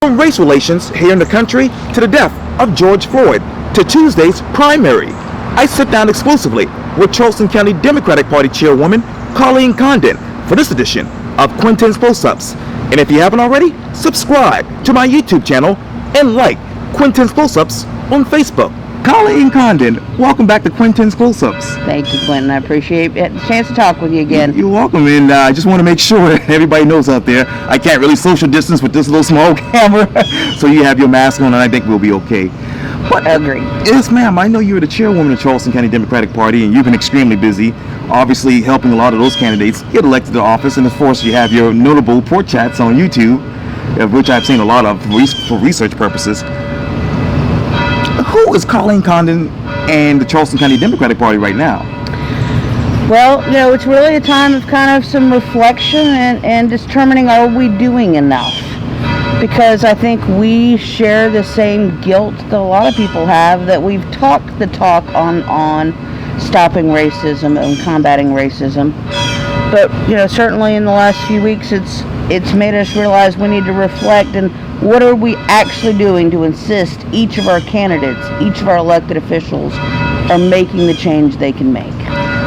From race relations here in the country to the death of George Floyd to Tuesday's primary, I sit down exclusively with Charleston County Democratic Party Chairwoman Colleen Condon for this edition of Quintin's Close-Ups. And if you haven't already, subscribe to my YouTube channel and like Quintin's Close-Ups on Facebook. Colleen Condon, welcome back to Quintin's Close-Ups. Thank you, Quintin. I appreciate the chance to talk with you again. You're welcome, and I just want to make sure that everybody knows out there, I can't really social distance with this little small camera, so you have your mask on, and I think we'll be okay. But agree. Yes, ma'am. I know you're the chairwoman of the Charleston County Democratic Party, and you've been extremely busy, obviously helping a lot of those candidates get elected to office, and of course you have your notable port chats on YouTube, of which I've seen a lot of for research purposes. Who is Colleen Condon and the Charleston County Democratic Party right now? Well, it's really a time of kind of some reflection and determining, are we doing enough? Because I think we share the same guilt that a lot of people have, that we've talked the talk on stopping racism and combating racism. But, certainly in the last few weeks, it's made us realize we need to reflect and what are we actually doing to insist each of our candidates, each of our elected officials are making the change they can make.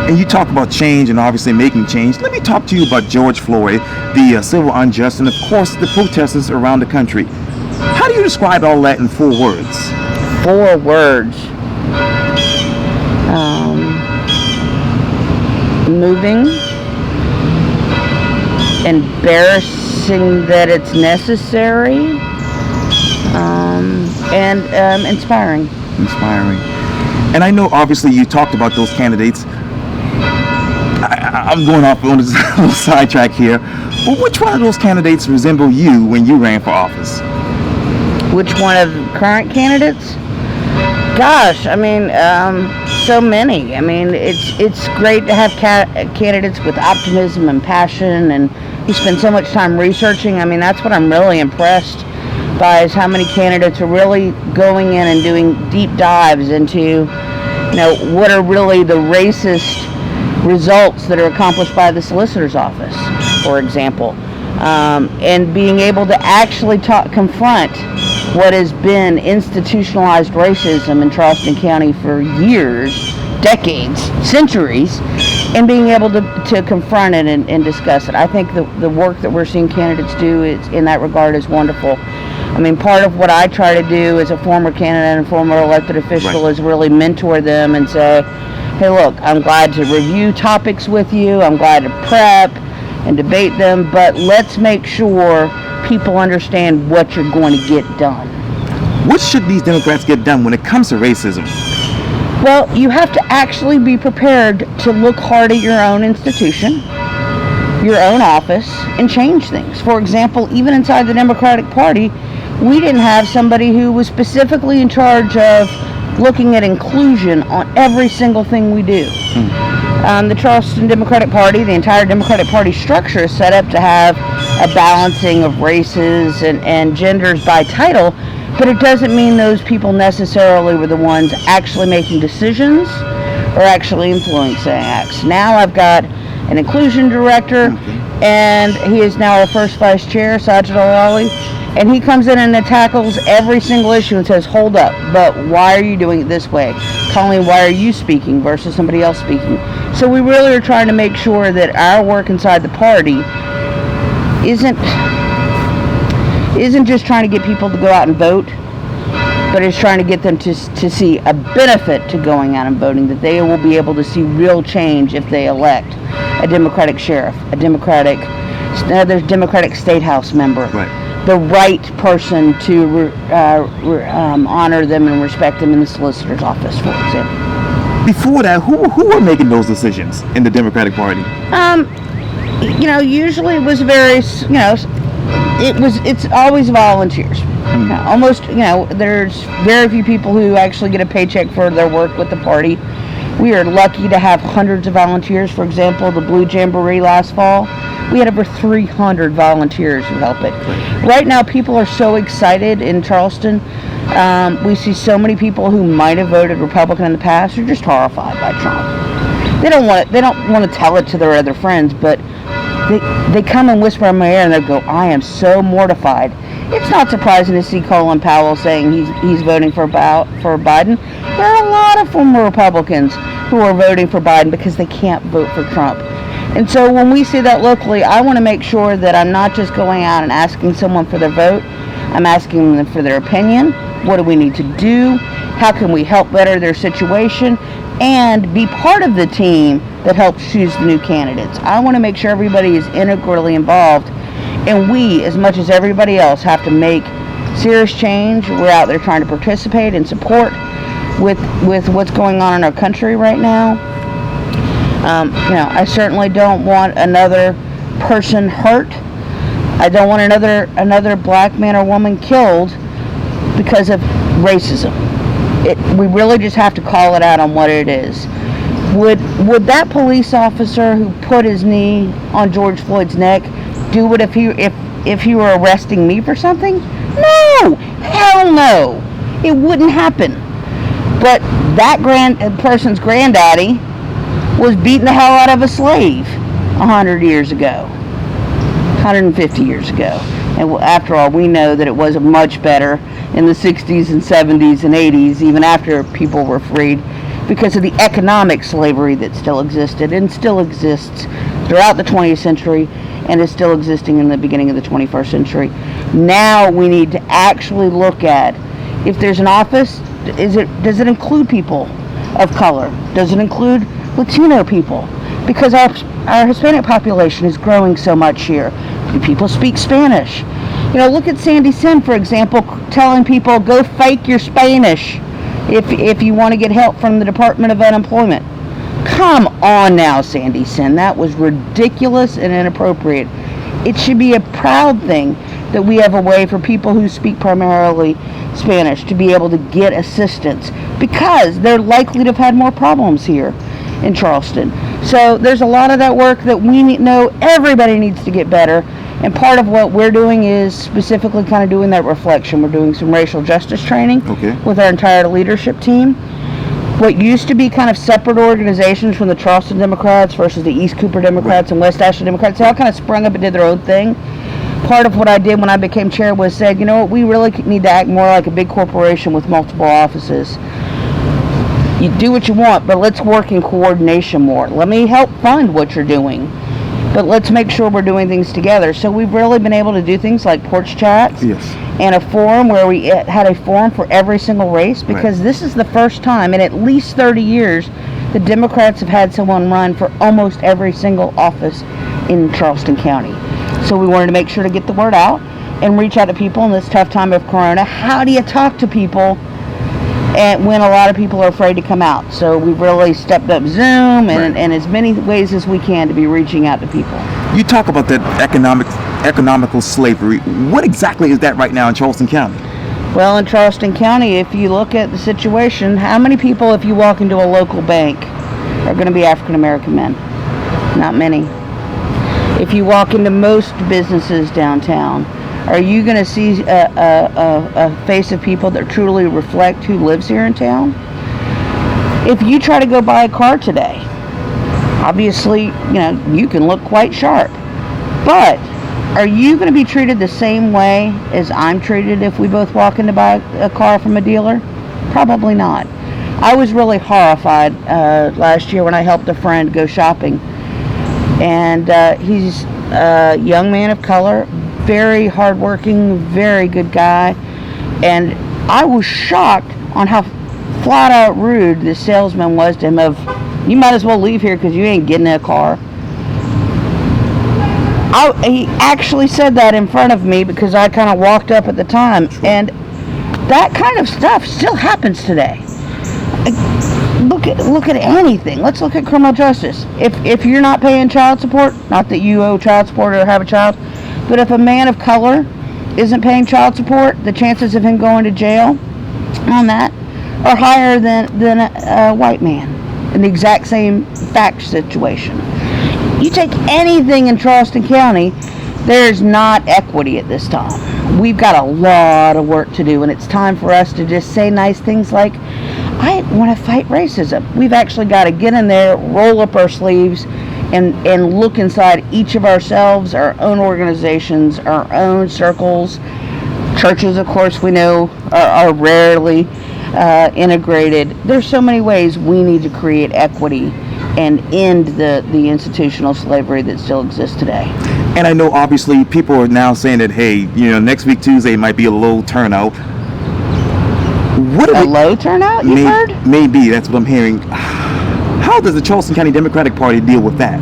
And you talk about change and obviously making change. Let me talk to you about George Floyd, the civil unrest, and of course the protesters around the country. How do you describe all that in 4 words? 4 words. Moving, embarrassing that it's necessary, and inspiring. Inspiring. And I know obviously you talked about those candidates. I'm going off on a little sidetrack here, but which one of those candidates resemble you when you ran for office? Which one of the current candidates? Gosh, so many. It's great to have candidates with optimism and passion, and who spend so much time researching. That's what I'm really impressed by, is how many candidates are really going in and doing deep dives into, what are really the racist results that are accomplished by the solicitor's office, for example, and being able to actually confront what has been institutionalized racism in Charleston County for years, decades, centuries, and being able to confront it and discuss it. I think the work that we're seeing candidates do in that regard is wonderful. Part of what I try to do as a former candidate and former elected official is really mentor them and say, hey, look, I'm glad to review topics with you, I'm glad to prep and debate them, but let's make sure people understand what you're going to get done. What should these Democrats get done when it comes to racism? Well, you have to actually be prepared to look hard at your own institution, your own office, and change things. For example, even inside the Democratic Party, we didn't have somebody who was specifically in charge of looking at inclusion on every single thing we do. The Charleston Democratic Party, the entire Democratic Party structure, is set up to have a balancing of races and genders by title, but it doesn't mean those people necessarily were the ones actually making decisions or actually influencing acts. Now I've got an inclusion director, and he is now our first vice chair, Sajid Al-Ali, and he comes in and tackles every single issue and says, hold up, but why are you doing it this way? Colleen, why are you speaking versus somebody else speaking? So we really are trying to make sure that our work inside the party isn't just trying to get people to go out and vote, but it's trying to get them to see a benefit to going out and voting, that they will be able to see real change if they elect a Democratic sheriff, another Democratic State House member, the right person to honor them and respect them in the solicitor's office, for example. Before that, who were making those decisions in the Democratic Party? Usually it was it's always volunteers. There's very few people who actually get a paycheck for their work with the party. We are lucky to have hundreds of volunteers. For example, the Blue Jamboree last fall, we had over 300 volunteers who help it. Right now, people are so excited in Charleston. We see so many people who might have voted Republican in the past who are just horrified by Trump. They don't want to tell it to their other friends, but they come and whisper in my ear and they go, I am so mortified. It's not surprising to see Colin Powell saying he's voting for Biden. There are a lot of former Republicans who are voting for Biden because they can't vote for Trump. And so when we see that locally, I want to make sure that I'm not just going out and asking someone for their vote. I'm asking them for their opinion. What do we need to do? How can we help better their situation? And be part of the team that helps choose the new candidates. I want to make sure everybody is integrally involved. And we, as much as everybody else, have to make serious change. We're out there trying to participate and support with what's going on in our country right now. I certainly don't want another person hurt. I don't want another black man or woman killed because of racism. We really just have to call it out on what it is. Would that police officer who put his knee on George Floyd's neck do it if he were arresting me for something? No! Hell no! It wouldn't happen. But that person's granddaddy was beating the hell out of a slave 100 years ago. 150 years ago. And after all, we know that it was much better in the 60s and 70s and 80s, even after people were freed, because of the economic slavery that still existed and still exists throughout the 20th century and is still existing in the beginning of the 21st century. Now we need to actually look at, if there's an office, does it include people of color? Does it include Latino people? Because our Hispanic population is growing so much here. Do people speak Spanish? Look at Sandy Sin, for example, telling people, go fake your Spanish if you want to get help from the Department of Unemployment. Come on now, Sandy Sin. That was ridiculous and inappropriate. It should be a proud thing that we have a way for people who speak primarily Spanish to be able to get assistance, because they're likely to have had more problems here in Charleston. So there's a lot of that work that we know everybody needs to get better. And part of what we're doing is specifically kind of doing that reflection. We're doing some racial justice training with our entire leadership team. What used to be kind of separate organizations from the Charleston Democrats versus the East Cooper Democrats and West Ashland Democrats, they all kind of sprung up and did their own thing. Part of what I did when I became chair was said, you know what, we really need to act more like a big corporation with multiple offices. You do what you want, but let's work in coordination more. Let me help fund what you're doing, but let's make sure we're doing things together. So we've really been able to do things like porch chats and a forum where we had a forum for every single race, because this is the first time in at least 30 years the Democrats have had someone run for almost every single office in Charleston County. So we wanted to make sure to get the word out and reach out to people in this tough time of Corona. How do you talk to people and when a lot of people are afraid to come out? So we've really stepped up Zoom and as many ways as we can to be reaching out to people. You talk about that economical slavery. What exactly is that right now in Charleston County? Well, in Charleston County, if you look at the situation, how many people, if you walk into a local bank, are going to be African American men? Not many. If you walk into most businesses downtown, are you going to see a face of people that truly reflect who lives here in town? If you try to go buy a car today, obviously, you can look quite sharp. But are you going to be treated the same way as I'm treated if we both walk in to buy a car from a dealer? Probably not. I was really horrified last year when I helped a friend go shopping. And he's a young man of color, very hardworking, very good guy, and I was shocked on how flat out rude the salesman was to him of, you might as well leave here because you ain't getting a car. He actually said that in front of me because I kind of walked up at the time, and that kind of stuff still happens today. Look at anything. Let's look at criminal justice. If you're not paying child support, not that you owe child support or have a child, but if a man of color isn't paying child support, the chances of him going to jail on that are higher than a white man in the exact same fact situation. You take anything in Charleston County, there's not equity at this time. We've got a lot of work to do, and it's time for us to just say nice things like, I want to fight racism. We've actually got to get in there, roll up our sleeves, and look inside each of ourselves, our own organizations, our own circles, Churches, of course, we know are rarely integrated. There's so many ways we need to create equity and end the institutional slavery that still exists today. And I know obviously people are now saying that, hey, next week Tuesday might be a low turnout. Low turnout, you heard? Maybe, that's what I'm hearing. How does the Charleston County Democratic Party deal with that?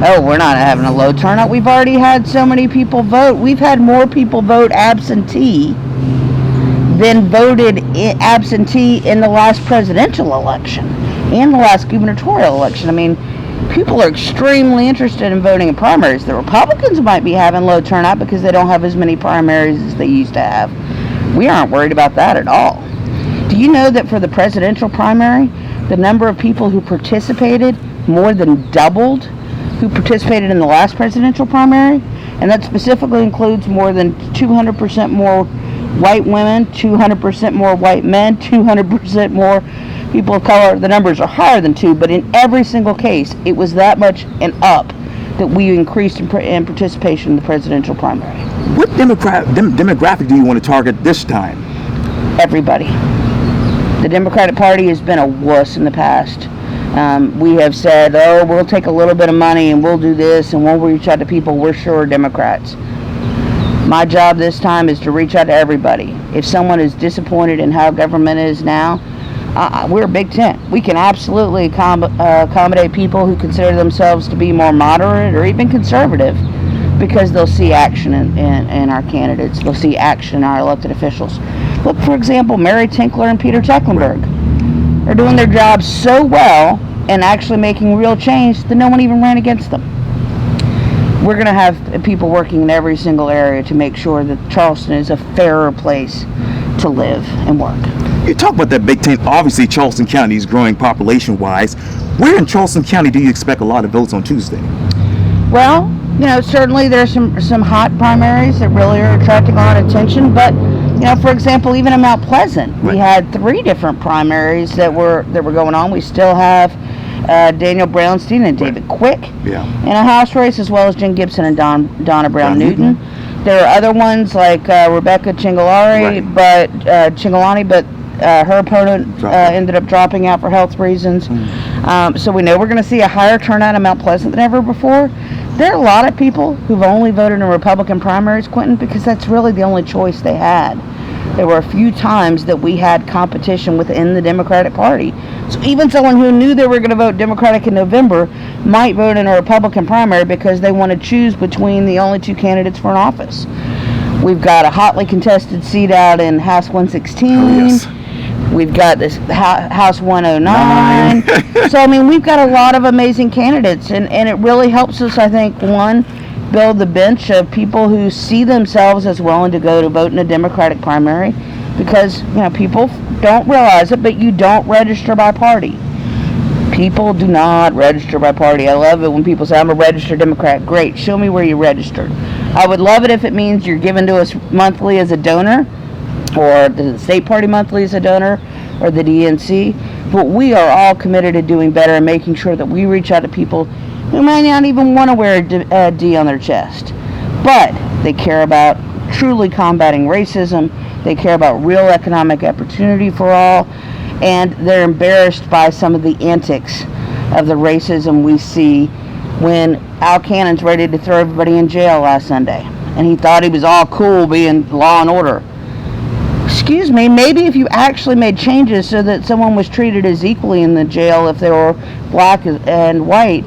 Oh, we're not having a low turnout. We've already had so many people vote. We've had more people vote absentee than voted absentee in the last presidential election and the last gubernatorial election. I mean, people are extremely interested in voting in primaries. The Republicans might be having low turnout because they don't have as many primaries as they used to have. We aren't worried about that at all. Do you know that for the presidential primary, the number of people who participated more than doubled who participated in the last presidential primary? And that specifically includes more than 200% more white women, 200% more white men, 200% more people of color. The numbers are higher than 2, but in every single case, it was that much and up that we increased in participation in the presidential primary. What demographic do you want to target this time? Everybody. The Democratic Party has been a wuss in the past. We have said, oh, we'll take a little bit of money and we'll do this and we'll reach out to people we're sure are Democrats. My job this time is to reach out to everybody. If someone is disappointed in how government is now, we're a big tent. We can absolutely accommodate people who consider themselves to be more moderate or even conservative because they'll see action in our candidates. They'll see action in our elected officials. Look, for example, Mary Tinkler and Peter Tecklenburg are doing their jobs so well and actually making real change that no one even ran against them. We're going to have people working in every single area to make sure that Charleston is a fairer place to live and work. You talk about that big tent. Obviously, Charleston County is growing population-wise. Where in Charleston County do you expect a lot of votes on Tuesday? Well, certainly there's some hot primaries that really are attracting a lot of attention, but for example, even in Mount Pleasant, we had 3 different primaries that were going on. We still have Daniel Brownstein and David Quick in a House race, as well as Jen Gibson and Donna Brown Newton. There are other ones like Rebecca Chingolani, but her opponent ended up dropping out for health reasons. So we know we're going to see a higher turnout in Mount Pleasant than ever before. There are a lot of people who've only voted in Republican primaries, Quintin, because that's really the only choice they had. There were a few times that we had competition within the Democratic Party. So even someone who knew they were going to vote Democratic in November might vote in a Republican primary because they want to choose between the only 2 candidates for an office. We've got a hotly contested seat out in House 116. Oh, yes. We've got this House 109. So, we've got a lot of amazing candidates, and it really helps us, I think, one, build the bench of people who see themselves as willing to go to vote in a Democratic primary because, people don't realize it, but you don't register by party. People do not register by party. I love it when people say, I'm a registered Democrat. Great. Show me where you registered. I would love it if it means you're given to us monthly as a donor, or the state party monthly as a donor, or the DNC. But we are all committed to doing better and making sure that we reach out to people who might not even want to wear a D on their chest. But they care about truly combating racism. They care about real economic opportunity for all. And they're embarrassed by some of the antics of the racism we see when Al Cannon's ready to throw everybody in jail last Sunday. And he thought he was all cool being law and order. Excuse me, maybe if you actually made changes so that someone was treated as equally in the jail if they were black and white,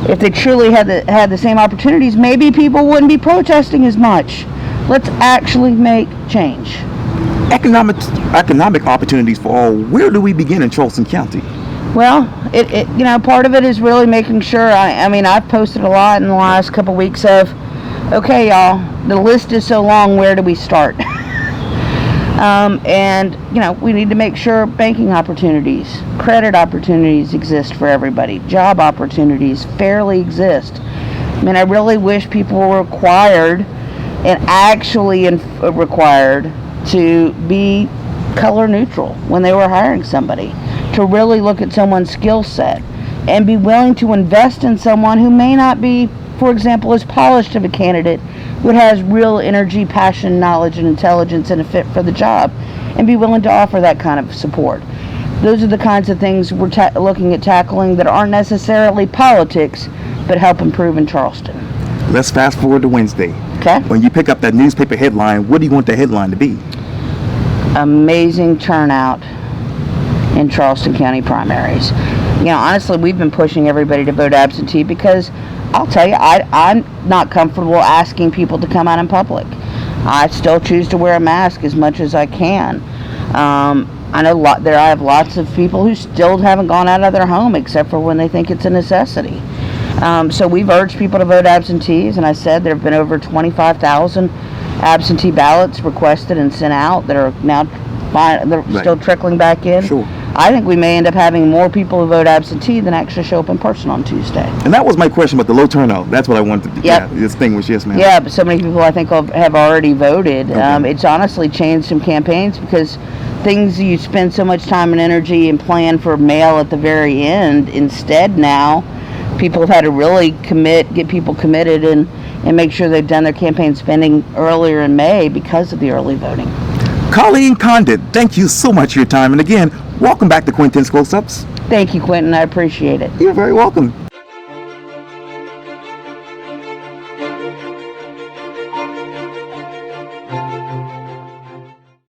if they truly had the same opportunities, maybe people wouldn't be protesting as much. Let's actually make change. Economic opportunities for all. Where do we begin in Charleston County? Well, part of it is really making sure. I've posted a lot in the last couple weeks of, okay, y'all, the list is so long. Where do we start? We need to make sure banking opportunities, credit opportunities exist for everybody. Job opportunities fairly exist. I really wish people were required to be color neutral when they were hiring somebody, to really look at someone's skill set and be willing to invest in someone who may not be for example, as polished of a candidate who has real energy, passion, knowledge, and intelligence and a fit for the job, and be willing to offer that kind of support. Those are the kinds of things we're looking at tackling that aren't necessarily politics, but help improve in Charleston. Let's fast forward to Wednesday. Okay. When you pick up that newspaper headline, what do you want the headline to be? Amazing turnout in Charleston County primaries. You know, honestly, we've been pushing everybody to vote absentee because I'll tell you, I'm not comfortable asking people to come out in public. I still choose to wear a mask as much as I can. I know I have lots of people who still haven't gone out of their home except for when they think it's a necessity. So we've urged people to vote absentees, and I said there have been over 25,000 absentee ballots requested and sent out that are now still trickling back in. Sure. I think we may end up having more people who vote absentee than actually show up in person on Tuesday. And that was my question about the low turnout. That's what I wanted to distinguish. Yes, ma'am. Yeah, but so many people I think have already voted. Okay. It's honestly changed some campaigns because things you spend so much time and energy and plan for mail at the very end, instead now people have had to really get people committed and make sure they've done their campaign spending earlier in May because of the early voting. Colleen, Condon, thank you so much for your time. And again, welcome back to Quintin's Close-Ups. Thank you, Quintin. I appreciate it. You're very welcome.